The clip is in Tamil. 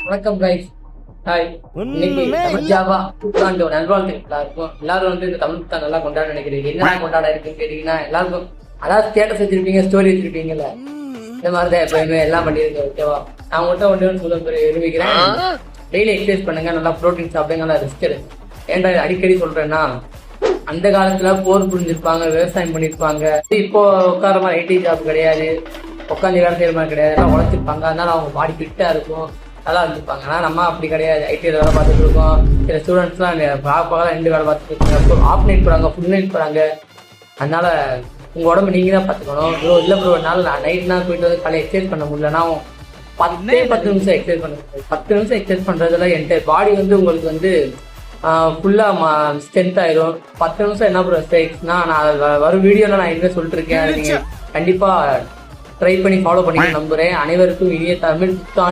வணக்கம் கைஸ். ஹாய். இன்னைக்கு தமிழ் ஜாவா புத்தாண்டு நல்வாழ்த்துக்கள் எல்லாருக்கும். எல்லாரும் வந்து இந்த தமிழ் புத்தாண்டு நல்லா கொண்டாட நினைக்கிறீங்க. என்ன கொண்டாட இருக்குன்னு கேட்டீங்கன்னா எல்லாருக்கும் அதாவது ஸ்டேட்டஸ் வச்சிருப்பீங்க, ஸ்டோரி வச்சிருப்பீங்கல்ல, இந்த மாதிரிதான் எப்பயுமே எல்லாம் பண்ணிருக்கேன். ஓகேவா? நான் உங்கள்கிட்ட ஒன்று சொல்ல விரும்புகிறேன். டெய்லி எக்ஸசைஸ் பண்ணுங்க, நல்லா ப்ரோட்டீன் சாப்பிடுங்க, நல்லா ரெஸ்ட் எடுங்க. ஏன்டா அடிக்கடி சொல்றேன்னா, அந்த காலத்துல போர் புரிஞ்சிருப்பாங்க, விவசாயம் பண்ணிருப்பாங்க. இப்போ உட்கார மாதிரி ஐடி ஜாப் கிடையாது, உட்காந்து வேலை செய்யற மாதிரி கிடையாது, எல்லாம் உழைச்சிருப்பாங்க. அதனால அவங்க பாடி ஃபிட்டா இருக்கும், நல்லா இருந்துப்பாங்க. ஆனால் நம்ம அப்படி கிடையாது. ஐடியில் வேலை பார்த்துட்டு இருக்கோம். சில ஸ்டூடெண்ட்ஸ்லாம் பகலாம் 2 வேலை பார்த்துட்டு இருக்காங்க, ஆஃப் நைட் போகிறாங்க, ஃபுல் நைட் போகிறாங்க. அதனால உங்கள் உடம்பு நீங்கள் தான் பார்த்துக்கணும். இல்லை ப்ரோ, என்னால் நான் நைட்னா போயிட்டு வந்து காலையில் எக்ஸசைஸ் பண்ண முடியலன்னா 10 நிமிஷம் எக்ஸசைஸ் பண்ண 10 நிமிஷம் எக்ஸசைஸ் பண்ணுறதுல என்டையர் பாடி வந்து உங்களுக்கு வந்து ஃபுல்லாக ஸ்ட்ரென்த் ஆயிரும். 10 நிமிஷம் என்ன ப்ரோ எக்ஸசைஸ்னா, நான் வரும் வீடியோவில் நான் என்ன சொல்லிட்டு இருக்கேன், அதை நீங்கள் கண்டிப்பாக ட்ரை பண்ணி ஃபாலோ பண்ணி நம்புகிறேன். அனைவருக்கும் இனிய தமிழ் புத்தாண்டு